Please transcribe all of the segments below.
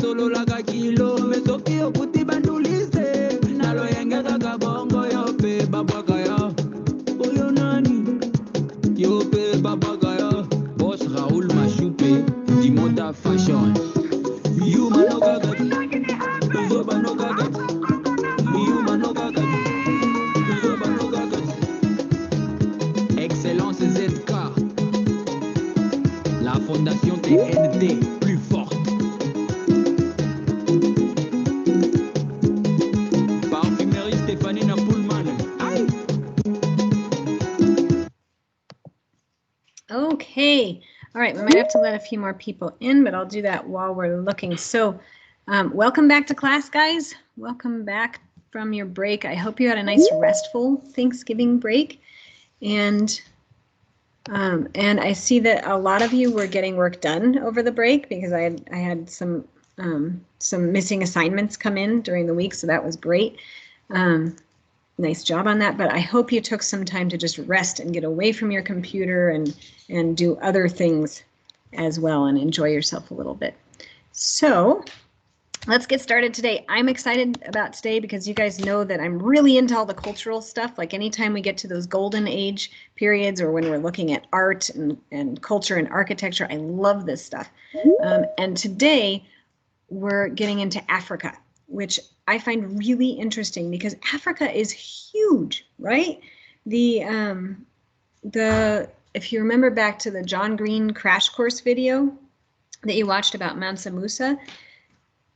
sololaka kilo mesoki okuti bandulise naloyengeka kabongo yo pe babwaka yo oyo nani yo pe babwaka yo Boss Raoul Mashupe Dimota Fashion You manogaga Zoba nogaga You manogaga Zoba nogaga Excellence ZK La fondation TNT plus forte Parfumerie Stéphanie Napoulman Aïe. Okay, all right, we might have to let a few more people in, but I'll do that while we're looking. So welcome back to class, guys. Welcome back from your break. I hope you had a nice restful Thanksgiving break. And I see that a lot of you were getting work done over the break because I had some missing assignments come in during the week, so that was great. Nice job on that, but I hope you took some time to just rest and get away from your computer and do other things as well and enjoy yourself a little bit. So let's get started today. I'm excited about today because you guys know that I'm really into all the cultural stuff. Like anytime we get to those golden age periods or when we're looking at art and culture and architecture, I love this stuff. And today we're getting into Africa, which I find really interesting because Africa is huge, right? If you remember back to the John Green crash course video that you watched about Mansa Musa,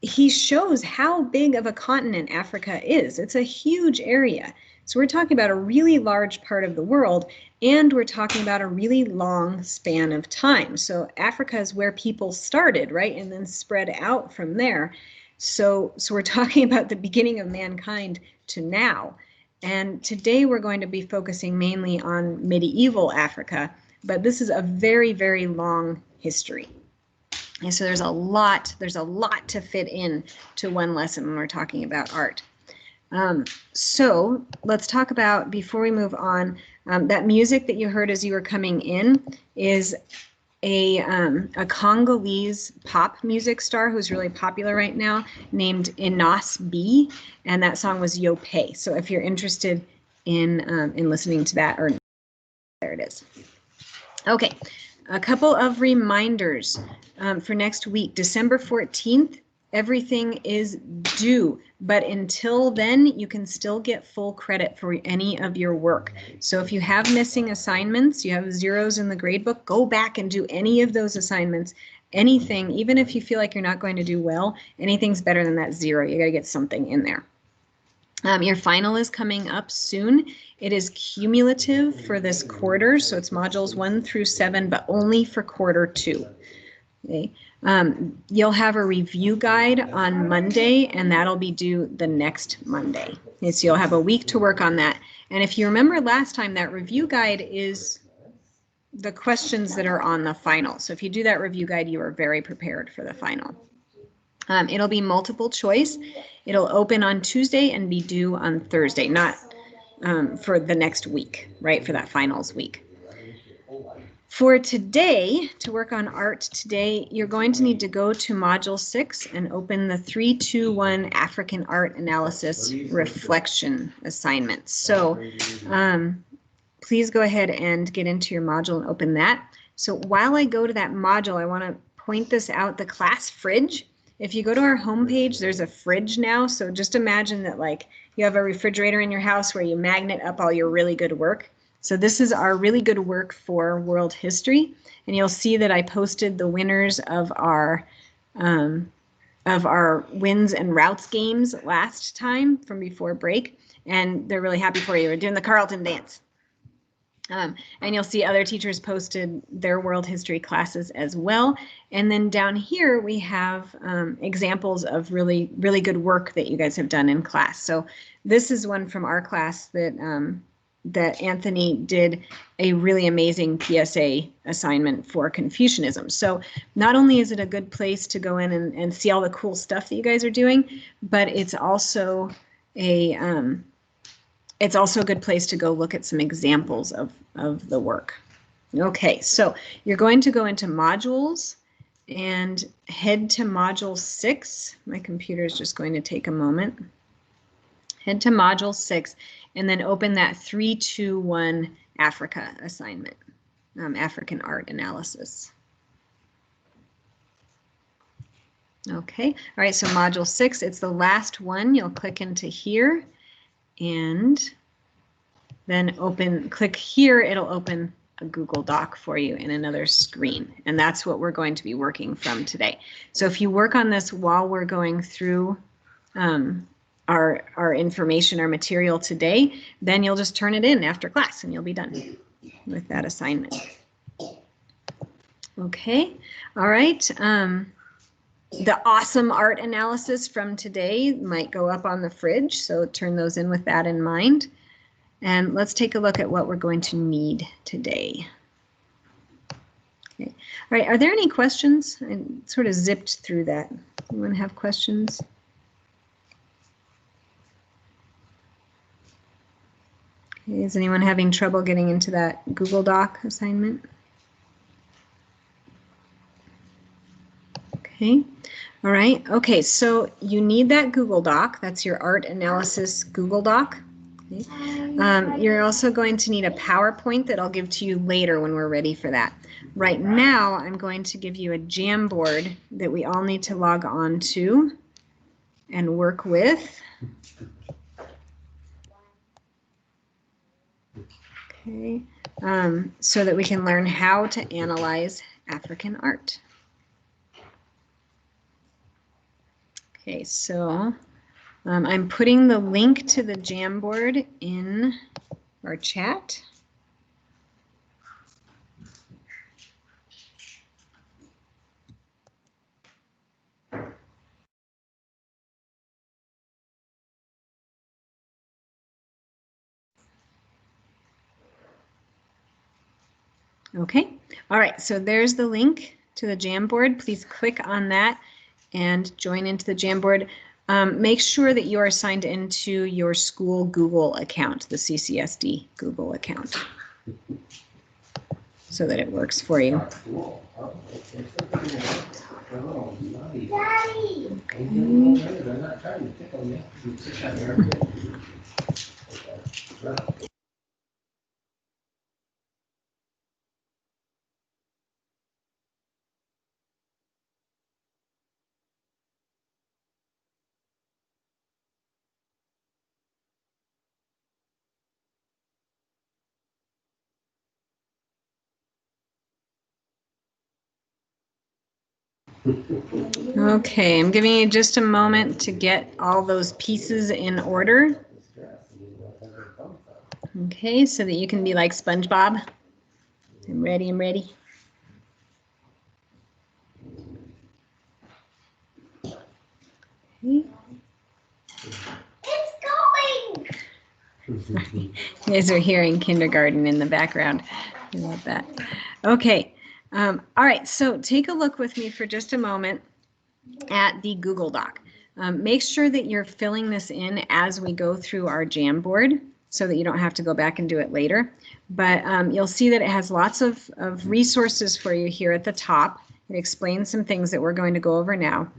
he shows how big of a continent Africa is. It's a huge area. So we're talking about a really large part of the world, and we're talking about a really long span of time. So Africa is where people started, right? And then spread out from there. So we're talking about the beginning of mankind to now. And today we're going to be focusing mainly on medieval Africa, but this is a very, very long history. And so there's a lot to fit in to one lesson when we're talking about art. So let's talk about, before we move on, that music that you heard as you were coming in is a Congolese pop music star who's really popular right now named Enos B, and that song was Yo Pay. So if you're interested in listening to that, or there it is. Okay, a couple of reminders for next week. December 14th, everything is due, but until then, you can still get full credit for any of your work. So if you have missing assignments, you have zeros in the gradebook, go back and do any of those assignments. Anything, even if you feel like you're not going to do well, anything's better than that zero. You got to get something in there. Your final is coming up soon. It is cumulative for this quarter, so it's modules 1 through 7, but only for quarter 2. Okay. You'll have a review guide on Monday, and that'll be due the next Monday. Okay, so you'll have a week to work on that. And if you remember last time, that review guide is the questions that are on the final. So if you do that review guide, you are very prepared for the final. It'll be multiple choice. It'll open on Tuesday and be due on Thursday, not for the next week, right, for that finals week. For today, to work on art today, you're going to need to go to Module 6 and open the 321 African Art Analysis Reflection assignment. So please go ahead and get into your module and open that. So while I go to that module, I want to point this out, the class fridge. If you go to our homepage, there's a fridge now. So just imagine that like you have a refrigerator in your house where you magnet up all your really good work. So this is our really good work for world history. And you'll see that I posted the winners of our wins and routes games last time from before break. And they're really happy for you. We're doing the Carlton dance. And you'll see other teachers posted their world history classes as well. And then down here we have examples of really, really good work that you guys have done in class. So this is one from our class that that Anthony did a really amazing PSA assignment for Confucianism. So not only is it a good place to go in and see all the cool stuff that you guys are doing, but it's also a good place to go look at some examples of the work. Okay, so you're going to go into modules and head to Module 6. My computer is just going to take a moment. Head to Module 6 and then open that 3-2-1 Africa assignment, African art analysis. Okay, all right, so Module 6, it's the last one. You'll click into here and then click here, it'll open a Google Doc for you in another screen. And that's what we're going to be working from today. So if you work on this while we're going through our information, our material today, then you'll just turn it in after class and you'll be done with that assignment. Okay, all right. The awesome art analysis from today might go up on the fridge, so turn those in with that in mind. And let's take a look at what we're going to need today. Okay. All right, are there any questions? I sort of zipped through that. Anyone have questions? Okay, is anyone having trouble getting into that Google Doc assignment? Okay, all right. Okay, so you need that Google Doc. That's your art analysis Google Doc. Okay. You're also going to need a PowerPoint that I'll give to you later when we're ready for that. Right now, I'm going to give you a Jamboard that we all need to log on to and work with. Okay, so that we can learn how to analyze African art. Okay, so I'm putting the link to the Jamboard in our chat. Okay, all right, so there's the link to the Jamboard. Please click on that and join into the Jamboard. Make sure that you are signed into your school Google account, the CCSD Google account, so that it works for you. Okay. Okay, I'm giving you just a moment to get all those pieces in order. Okay, so that you can be like SpongeBob. I'm ready, I'm ready. Okay. It's going! You guys are hearing kindergarten in the background. I love that. Okay, all right, so take a look with me for just a moment at the Google Doc. Make sure that you're filling this in as we go through our Jamboard so that you don't have to go back and do it later. But you'll see that it has lots of resources for you here at the top. It explains some things that we're going to go over now.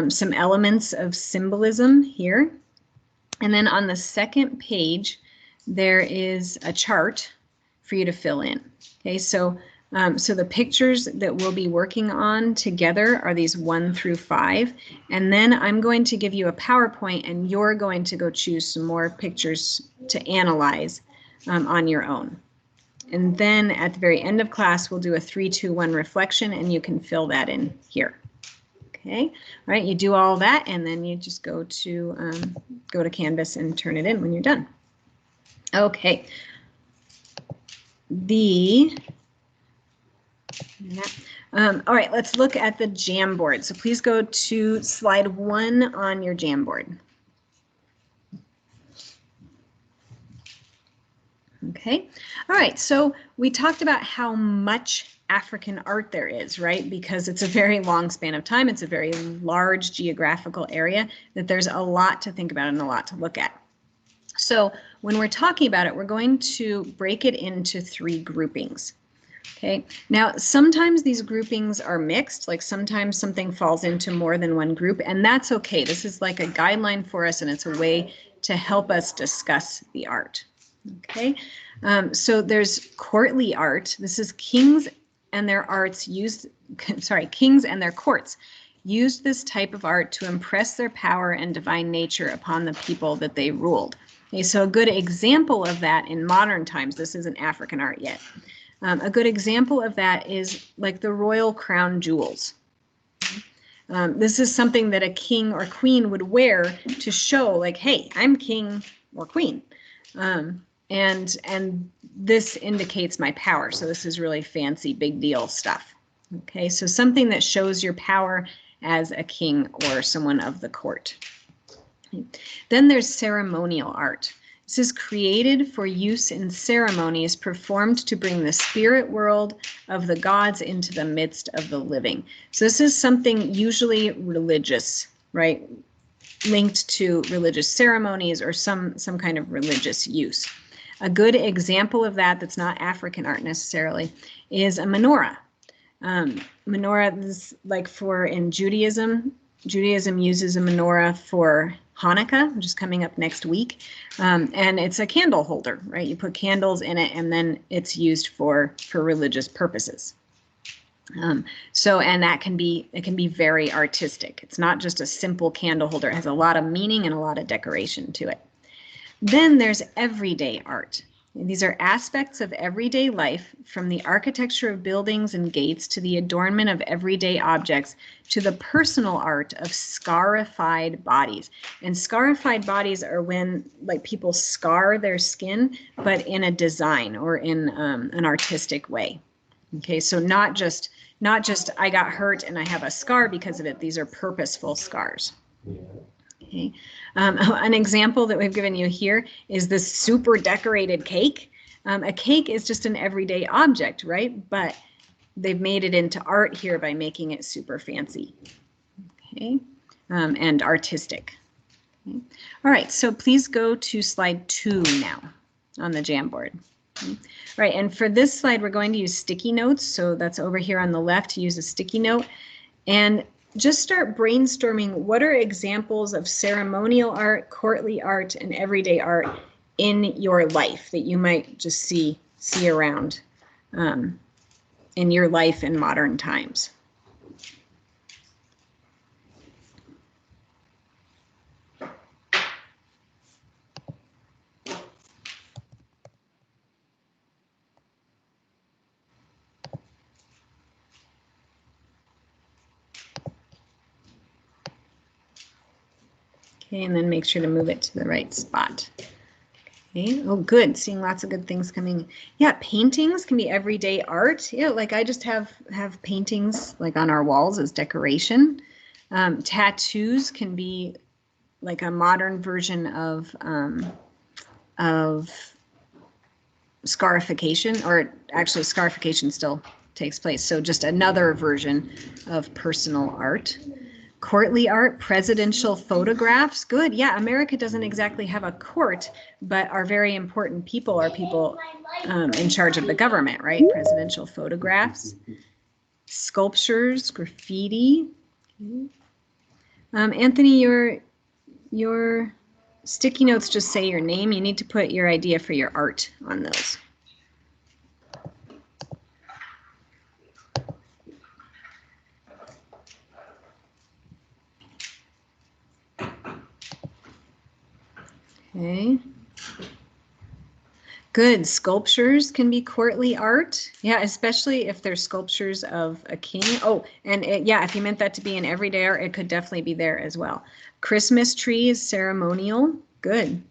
Some elements of symbolism here. And then on the second page, there is a chart for you to fill in. Okay, so the pictures that we'll be working on together are these 1 through 5. And then I'm going to give you a PowerPoint and you're going to go choose some more pictures to analyze on your own. And then at the very end of class, we'll do a 3-2-1 reflection and you can fill that in here. Okay, all right, you do all that and then you just go to Canvas and turn it in when you're done. Okay. All right, let's look at the Jamboard. So please go to slide 1 on your Jamboard. Okay, all right, so we talked about how much African art there is, right? Because it's a very long span of time. It's a very large geographical area that there's a lot to think about and a lot to look at. So when we're talking about it, we're going to break it into 3 groupings. Okay, now sometimes these groupings are mixed, like sometimes something falls into more than one group, and that's okay. This is like a guideline for us, and it's a way to help us discuss the art. Okay, so there's courtly art. This is kings and their arts used, sorry, kings and their courts used this type of art to impress their power and divine nature upon the people that they ruled. Okay, so a good example of that in modern times, this isn't African art yet. A good example of that is like the royal crown jewels. This is something that a king or queen would wear to show like, hey, I'm king or queen. And this indicates my power. So this is really fancy, big deal stuff. Okay, so something that shows your power as a king or someone of the court. Then there's ceremonial art. This is created for use in ceremonies performed to bring the spirit world of the gods into the midst of the living. So this is something usually religious, right? Linked to religious ceremonies or some kind of religious use. A good example of that that's not African art necessarily is a menorah. Menorah is like for in Judaism. Judaism uses a menorah for Hanukkah, which is coming up next week. And it's a candle holder, right? You put candles in it and then it's used for religious purposes. So, and that can be, it can be very artistic. It's not just a simple candle holder. It has a lot of meaning and a lot of decoration to it. Then there's everyday art. These are aspects of everyday life, from the architecture of buildings and gates to the adornment of everyday objects to the personal art of scarified bodies. And scarified bodies are when like people scar their skin, but in a design or in an artistic way. Okay, so not just I got hurt and I have a scar because of it. These are purposeful scars. Okay. An example that we've given you here is this super decorated cake. A cake is just an everyday object, right? But they've made it into art here by making it super fancy, okay, and artistic. Okay. All right, so please go to slide 2 now on the Jamboard. Okay. Right, and for this slide, we're going to use sticky notes. So that's over here on the left, use a sticky note. And just start brainstorming what are examples of ceremonial art, courtly art, and everyday art in your life that you might just see around in your life in modern times. Okay, and then make sure to move it to the right spot. Okay, oh good, seeing lots of good things coming. Yeah, paintings can be everyday art. Yeah, like I just have paintings like on our walls as decoration. Tattoos can be like a modern version of scarification, or actually scarification still takes place. So just another version of personal art. Courtly art, presidential photographs, good. Yeah, America doesn't exactly have a court, but our very important people are people in charge of the government, right? Presidential photographs, sculptures, graffiti. Anthony, your sticky notes just say your name. You need to put your idea for your art on those. Okay. Good. Sculptures can be courtly art. Yeah, especially if they're sculptures of a king. Oh, and yeah, if you meant that to be an everyday art, it could definitely be there as well. Christmas tree is ceremonial. Good.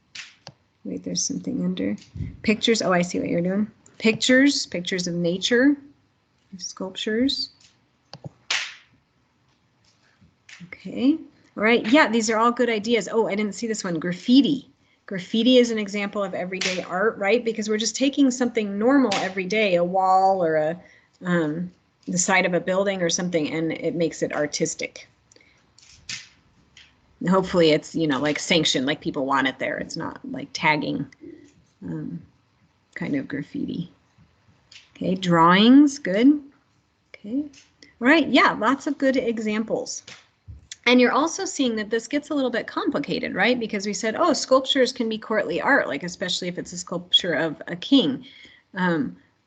Wait, there's something under. Pictures. Oh, I see what you're doing. Pictures of nature, sculptures. Okay. All right. Yeah, these are all good ideas. Oh, I didn't see this one. Graffiti. Graffiti is an example of everyday art, right? Because we're just taking something normal every day, a wall or the side of a building or something, and it makes it artistic. And hopefully it's, you know, like sanctioned, like people want it there. It's not like tagging kind of graffiti. Okay, drawings, good. Okay, all right, yeah, lots of good examples. And you're also seeing that this gets a little bit complicated, right? Because we said, oh, sculptures can be courtly art, like especially if it's a sculpture of a king.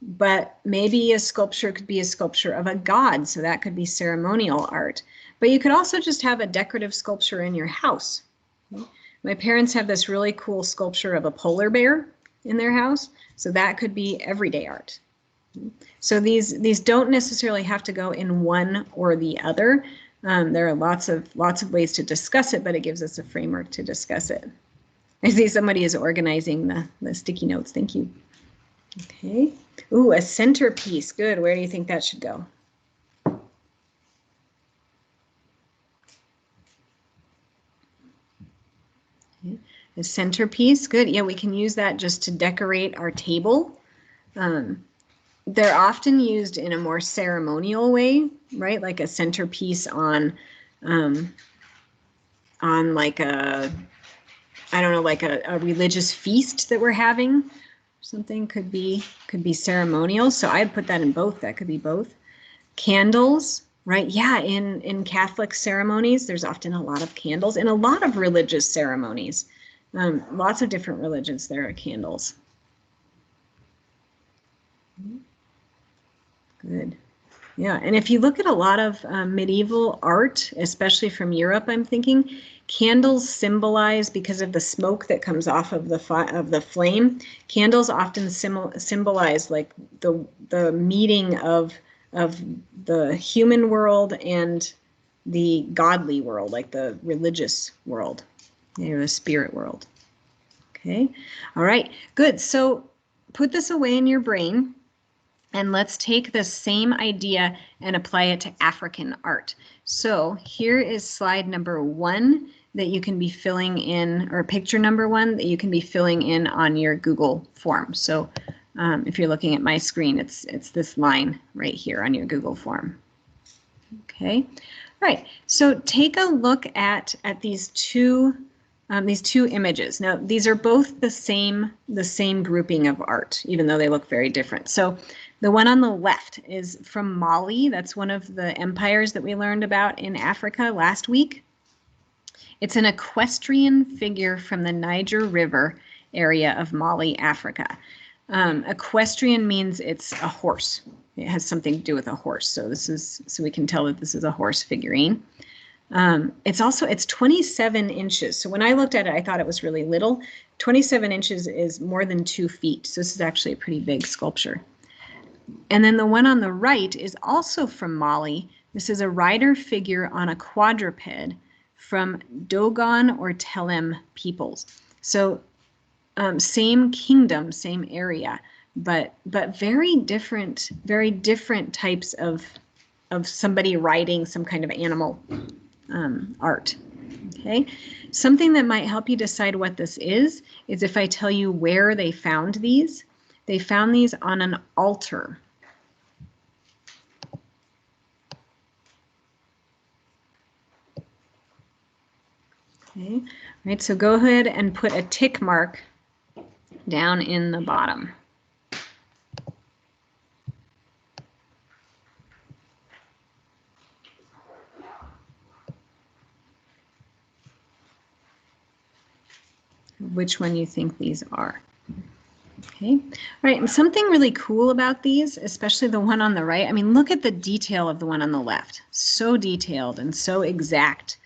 But maybe a sculpture could be a sculpture of a god, so that could be ceremonial art. But you could also just have a decorative sculpture in your house. My parents have this really cool sculpture of a polar bear in their house, so that could be everyday art. So these don't necessarily have to go in one or the other. There are lots of ways to discuss it, but it gives us a framework to discuss it. I see somebody is organizing the sticky notes. Thank you. Okay. Ooh, a centerpiece. Good. Where do you think that should go? Okay. A centerpiece. Good. Yeah, we can use that just to decorate our table. They're often used in a more ceremonial way, right? Like a centerpiece on like a, I don't know, like a religious feast that we're having. Something could be ceremonial. So I'd put that in both. That could be both. Candles, right? Yeah, in Catholic ceremonies, there's often a lot of candles. In a lot of religious ceremonies, lots of different religions, there are candles. Good. Yeah, and if you look at a lot of medieval art, especially from Europe, I'm thinking, candles symbolize, because of the smoke that comes off of the flame, candles often symbolize like the meeting of the human world and the godly world, like the religious world, the spirit world. Okay, all right, good. So put this away in your brain. And let's take the same idea and apply it to African art. So here is slide number 1 that you can be filling in, or picture number 1 that you can be filling in on your Google form. So if you're looking at my screen, it's this line right here on your Google form. Okay, all right. So take a look at these two images. Now these are both the same grouping of art, even though they look very different. So the one on the left is from Mali. That's one of the empires that we learned about in Africa last week. It's an equestrian figure from the Niger River area of Mali, Africa. Equestrian means it's a horse. It has something to do with a horse. So we can tell that this is a horse figurine. It's 27 inches. So when I looked at it, I thought it was really little. 27 inches is more than 2 feet. So this is actually a pretty big sculpture. And then the one on the right is also from Mali. This is a rider figure on a quadruped from Dogon or Telem peoples. So same kingdom, same area, but very different types of somebody riding some kind of animal art. Okay, something that might help you decide what this is if I tell you where they found these. They found these on an altar. Okay, all right, so go ahead and put a tick mark down in the bottom. Which one you think these are. Okay, all right, and something really cool about these, especially the one on the right, I mean, look at the detail of the one on the left. So detailed and so exact,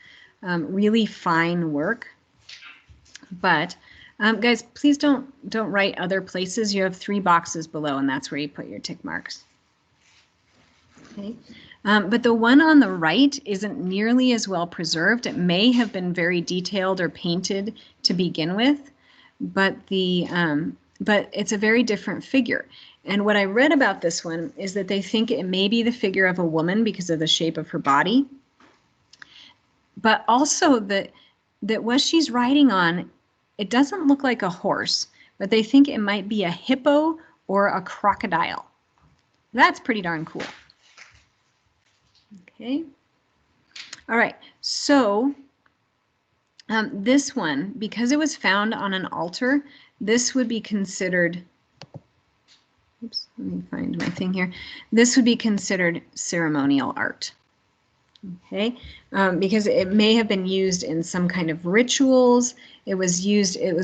really fine work. But guys, please don't write other places. You have 3 boxes below, and that's where you put your tick marks. Okay. But the one on the right isn't nearly as well preserved. It may have been very detailed or painted to begin with, but it's a very different figure. And what I read about this one is that they think it may be the figure of a woman because of the shape of her body, but also that what she's riding on, it doesn't look like a horse, but they think it might be a hippo or a crocodile. That's pretty darn cool. Okay. All right. So this one, because it was found on an altar, this would be considered oops, let me find my thing here. This would be considered ceremonial art. Okay, because it may have been used in some kind of rituals. It was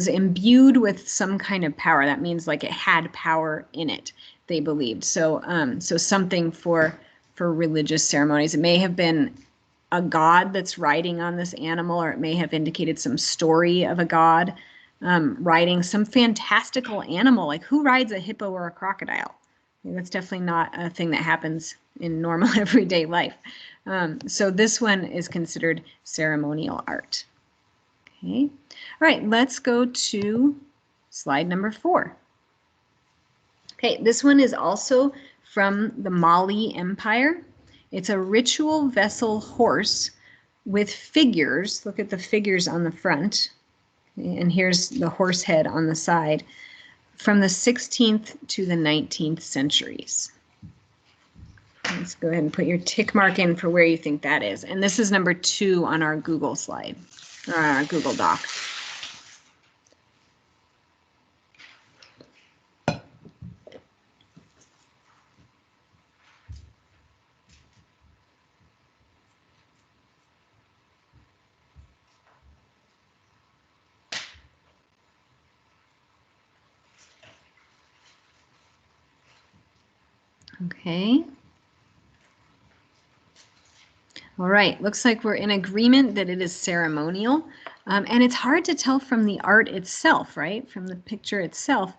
imbued with some kind of power. That means like it had power in it, they believed. So, so something for religious ceremonies. It may have been a god that's riding on this animal, or it may have indicated some story of a god riding some fantastical animal. Like, who rides a hippo or a crocodile? That's definitely not a thing that happens in normal everyday life. So this one is considered ceremonial art. Okay. All right, let's go to slide number 4. Okay, this one is also from the Mali Empire. It's a ritual vessel horse with figures. Look at the figures on the front. Okay, and here's the horse head on the side, from the 16th to the 19th centuries. Let's go ahead and put your tick mark in for where you think that is. And this is number 2 on our Google slide, or our Google Doc. Okay. All right, looks like we're in agreement that it is ceremonial. And it's hard to tell from the art itself, right? From the picture itself,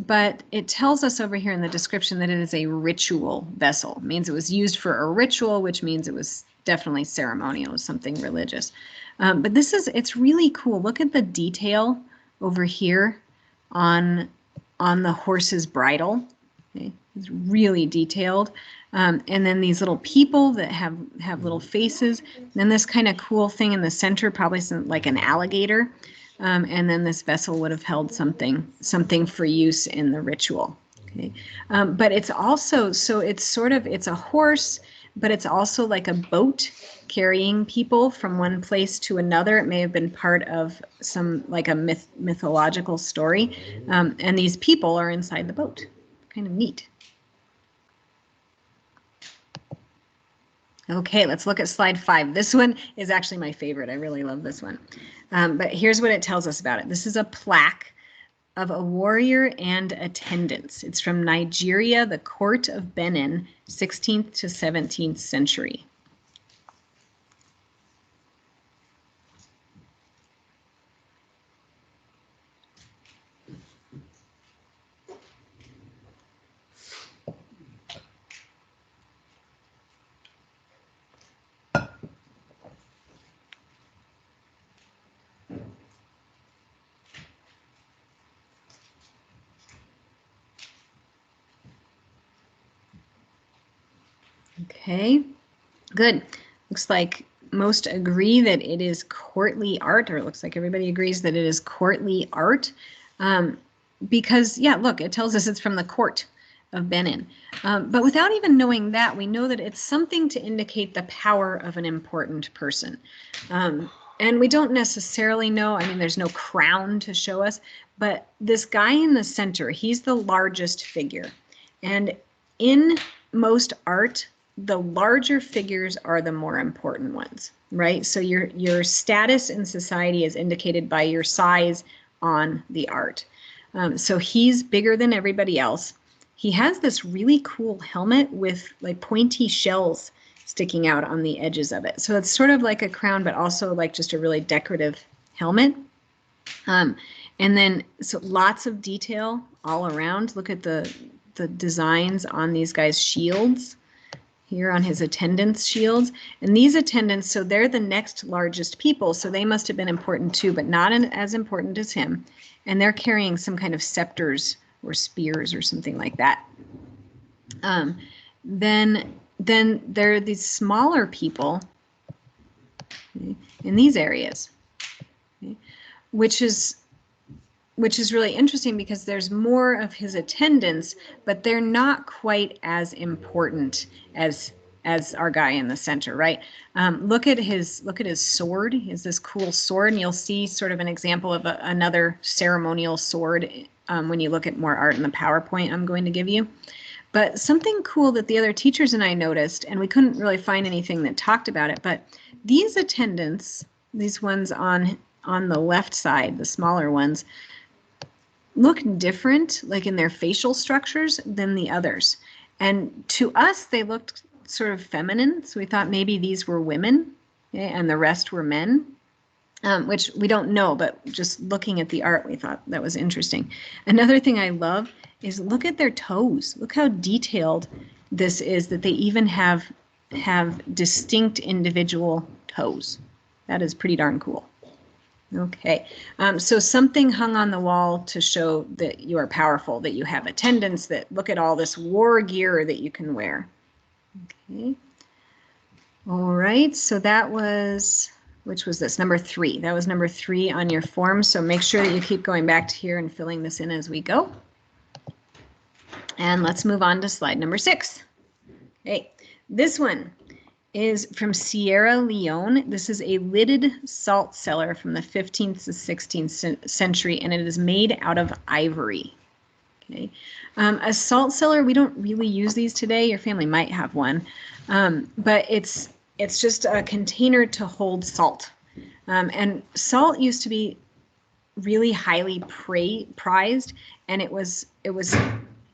but it tells us over here in the description that it is a ritual vessel. It means it was used for a ritual, which means it was definitely ceremonial, it was something religious. But it's really cool. Look at the detail over here on the horse's bridle. Okay, it's really detailed. And then these little people that have little faces. Then this kind of cool thing in the center, probably like an alligator. And then this vessel would have held something for use in the ritual. Okay, but it's also, so it's a horse, but it's also like a boat carrying people from one place to another. It may have been part of some, like a mythological story. And these people are inside the boat. Kind of neat. Okay, let's look at slide 5. This one is actually my favorite. I really love this one. But here's what it tells us about it. This is a plaque of a warrior and attendants. It's from Nigeria, the court of Benin, 16th to 17th century. Okay, good. Looks like most agree that it is courtly art, or it looks like everybody agrees that it is courtly art. Because, yeah, look, it tells us it's from the court of Benin. But without even knowing that, we know that it's something to indicate the power of an important person. And we don't necessarily know, I mean, there's no crown to show us, but this guy in the center, he's the largest figure. And in most art, the larger figures are the more important ones, right? So your status in society is indicated by your size on the art. So he's bigger than everybody else. He has this really cool helmet with like pointy shells sticking out on the edges of it. So it's sort of like a crown, but also like just a really decorative helmet. And then so lots of detail all around. Look at the designs on these guys' shields. Here on his attendants' shields. And these attendants, so they're the next largest people, so they must have been important too, but not as important as him. And they're carrying some kind of scepters or spears or something like that. Then there are these smaller people, okay, in these areas, okay, which is really interesting because there's more of his attendants, but they're not quite as important as our guy in the center, right? Look at his sword. He has this cool sword, and you'll see sort of an example of another ceremonial sword when you look at more art in the PowerPoint I'm going to give you. But something cool that the other teachers and I noticed, and we couldn't really find anything that talked about it, but these attendants, these ones on the left side, the smaller ones, look different, like in their facial structures, than the others. And to us, they looked sort of feminine, so we thought maybe these were women, okay, and the rest were men, which we don't know, but just looking at the art, we thought that was interesting. Another thing I love is look at their toes. Look how detailed this is, that they even have distinct individual toes. That is pretty darn cool. Okay, so something hung on the wall to show that you are powerful, that you have attendants, that look at all this war gear that you can wear. Okay, all right, so that was, which was this, number 3. That was number 3 on your form, so make sure that you keep going back to here and filling this in as we go. And let's move on to slide number 6. Okay, this one is from Sierra Leone. This is a lidded salt cellar from the 15th to 16th century, and it is made out of ivory. Okay, a salt cellar, we don't really use these today. Your family might have one, but it's just a container to hold salt. And salt used to be really highly prized, and it was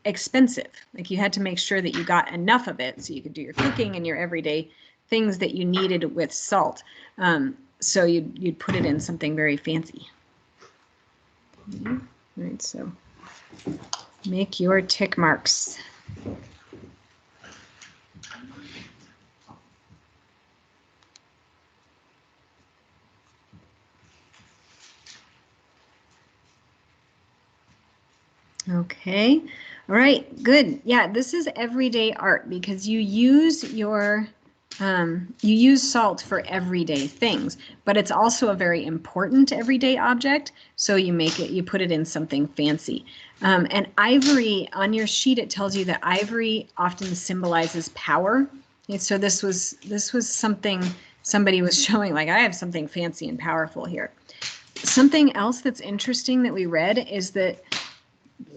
expensive. Like you had to make sure that you got enough of it so you could do your cooking and your everyday things that you needed with salt. So you'd put it in something very fancy. All right, so make your tick marks. Okay, all right, good. Yeah, this is everyday art because you use your you use salt for everyday things, but it's also a very important everyday object. So you put it in something fancy. And ivory, on your sheet, it tells you that ivory often symbolizes power. Okay, so this was something somebody was showing, like, I have something fancy and powerful here. Something else that's interesting that we read is that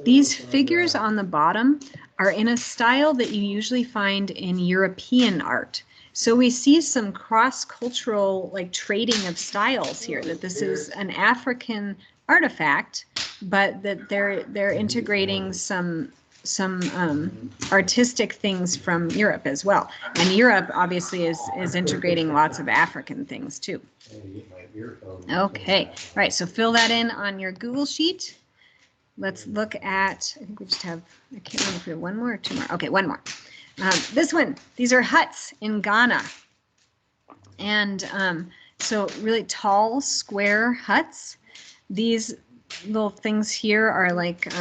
these figures on the bottom are in a style that you usually find in European art. So we see some cross-cultural, like, trading of styles here, that this is an African artifact, but that they're integrating some artistic things from Europe as well. And Europe obviously is integrating lots of African things too. Okay, all right, so fill that in on your Google Sheet. Let's look at, I think we just have, I can't remember if we have one more or 2 more. Okay, 1 more. This one, these are huts in Ghana. And so really tall, square huts. These little things here are like,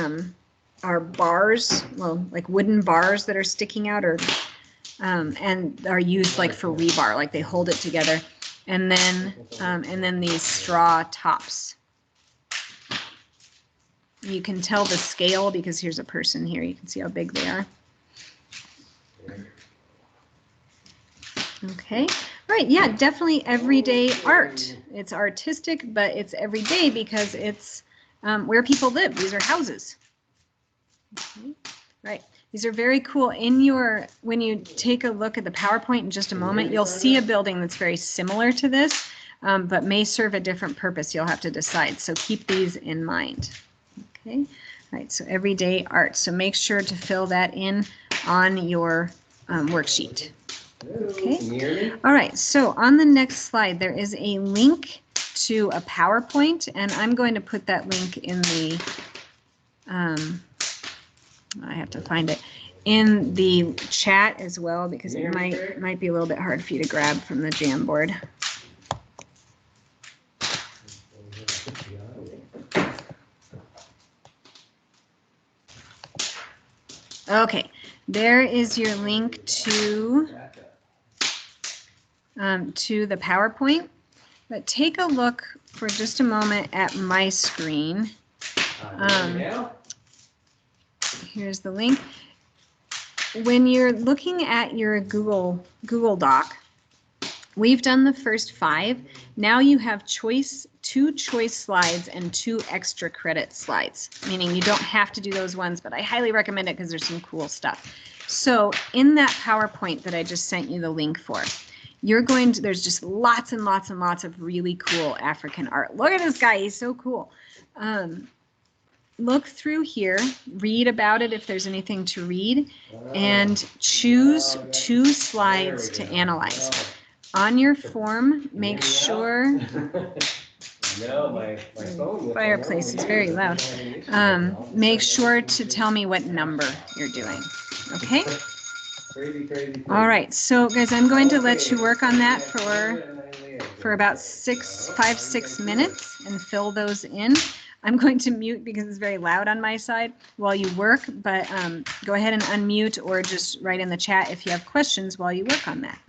are bars, well, like wooden bars that are sticking out, or and are used like for rebar, like they hold it together. And then these straw tops. You can tell the scale because here's a person here. You can see how big they are. Okay, all right, yeah, definitely everyday art. It's artistic, but it's everyday because it's where people live. These are houses. Okay. Right, these are very cool. When you take a look at the PowerPoint in just a moment, you'll see a building that's very similar to this, but may serve a different purpose. You'll have to decide, so keep these in mind. Okay, all right, so everyday art. So make sure to fill that in on your worksheet. Okay, all right, so on the next slide, there is a link to a PowerPoint, and I'm going to put that link in the, I have to find it, in the chat as well, because it might be a little bit hard for you to grab from the Jamboard. Okay, there is your link to the PowerPoint. But take a look for just a moment at my screen. Here's the link. When you're looking at your Google Doc, We've done the first 5. Now you have 2 choice slides and 2 extra credit slides, meaning you don't have to do those ones, but I highly recommend it because there's some cool stuff. So in that PowerPoint that I just sent you the link for, you're going to, there's just lots and lots and lots of really cool African art. Look at this guy, he's so cool. Look through here, read about it if there's anything to read, and choose 2 slides to analyze. On your form, make sure. No, my phone. Fireplace is very loud. Make sure to tell me what number you're doing. Okay? Crazy. All right. So, guys, I'm going to let you work on that for about 5-6 minutes and fill those in. I'm going to mute because it's very loud on my side while you work, but go ahead and unmute or just write in the chat if you have questions while you work on that.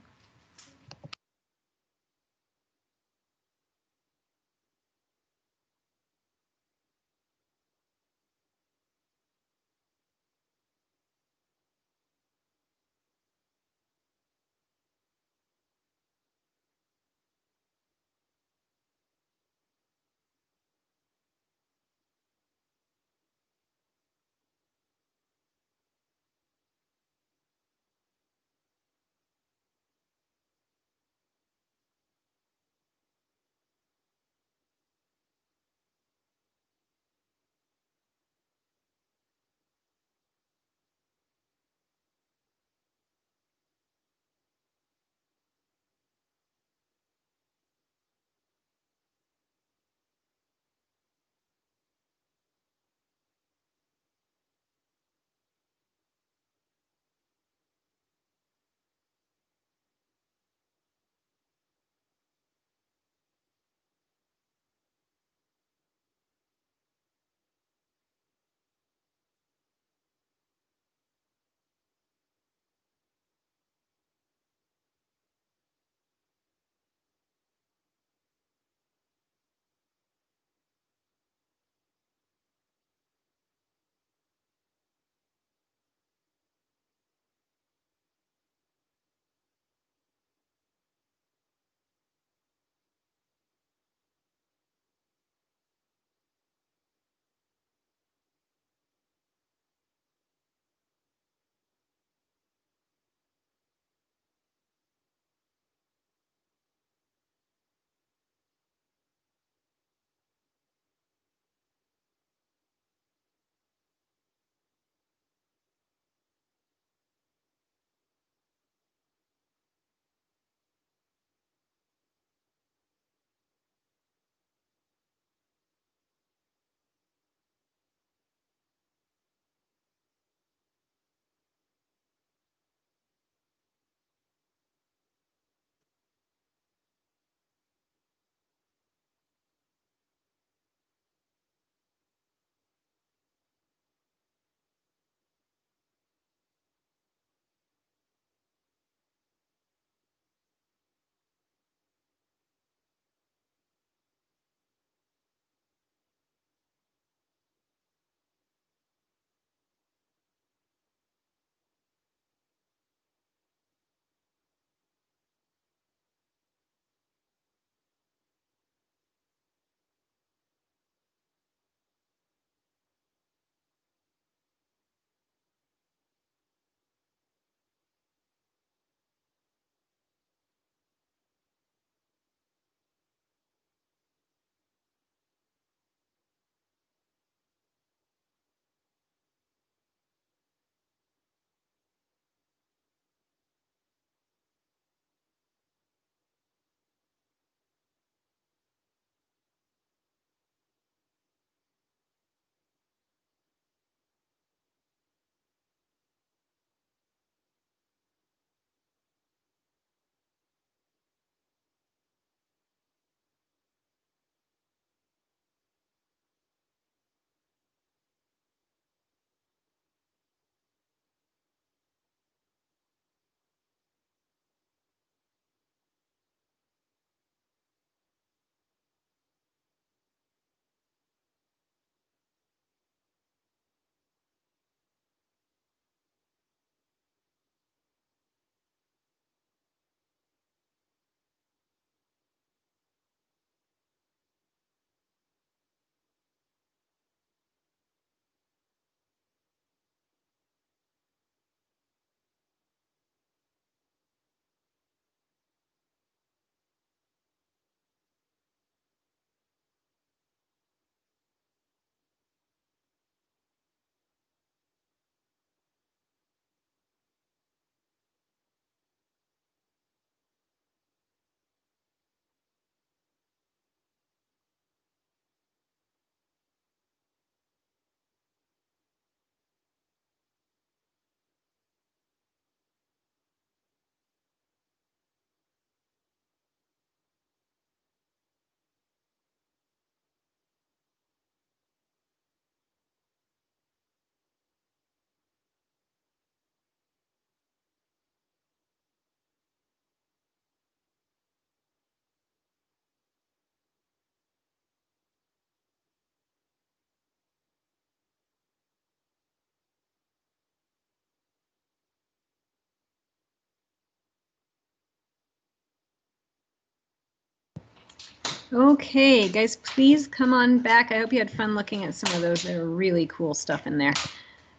Okay, guys, please come on back. I hope you had fun looking at some of those. There were really cool stuff in there.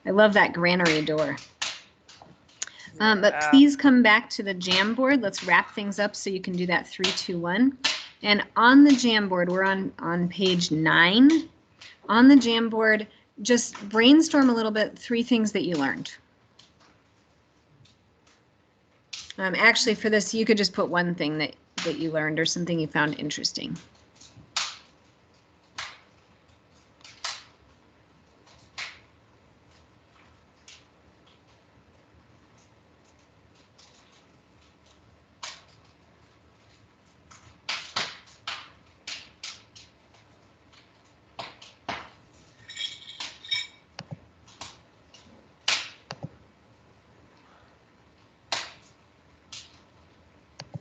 I love that granary door. But Yeah. please come back to the Jamboard. Let's wrap things up so you can do that 3, 2, 1. And on the Jamboard, we're on page 9. On the Jamboard, just brainstorm a little bit 3 things that you learned. Actually, for this, you could just put one thing that you learned or something you found interesting.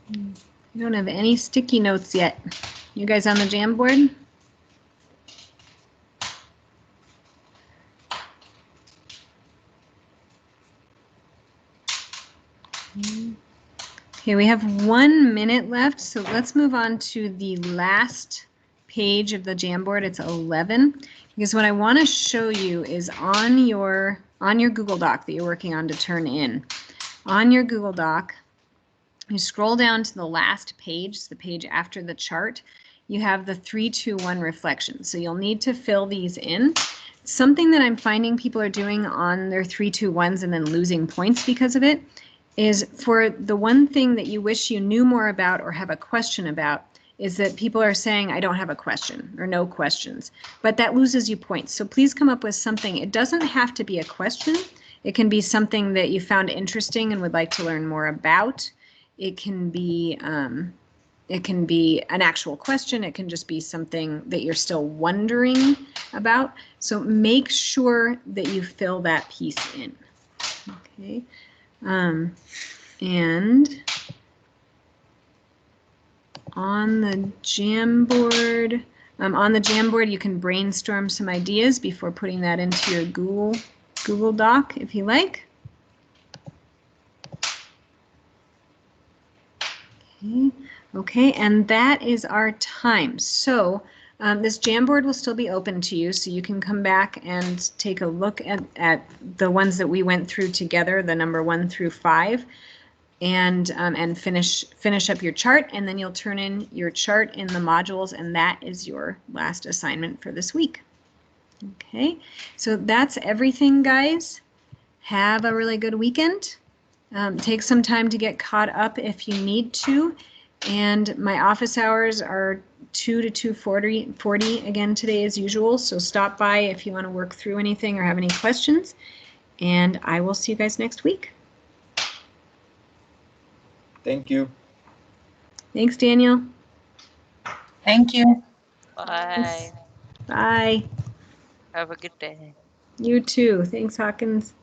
I don't have any sticky notes yet. You guys on the Jamboard? Okay, we have 1 minute left, so let's move on to the last page of the Jamboard. It's 11, because what I want to show you is on your Google Doc that you're working on to turn in. On your Google Doc, you scroll down to the last page, the page after the chart. You have the 3, 2, 1 reflection. So you'll need to fill these in. Something that I'm finding people are doing on their 3, 2, 1s and then losing points because of it is for the one thing that you wish you knew more about or have a question about is that people are saying, I don't have a question or no questions, but that loses you points. So please come up with something. It doesn't have to be a question. It can be something that you found interesting and would like to learn more about. It can be an actual question. It can just be something that you're still wondering about. So make sure that you fill that piece in. Okay. And on the Jamboard, you can brainstorm some ideas before putting that into your Google Doc if you like. Okay, and that is our time. So this Jamboard will still be open to you, so you can come back and take a look at the ones that we went through together, the number 1 through 5, and finish up your chart, and then you'll turn in your chart in the modules, and that is your last assignment for this week. Okay, so that's everything, guys. Have a really good weekend. Take some time to get caught up if you need to. And my office hours are 2 to 2:40 again today as usual. So stop by if you want to work through anything or have any questions. And I will see you guys next week. Thank you. Thanks, Daniel. Thank you. Bye. Bye. Have a good day. You too. Thanks, Hawkins.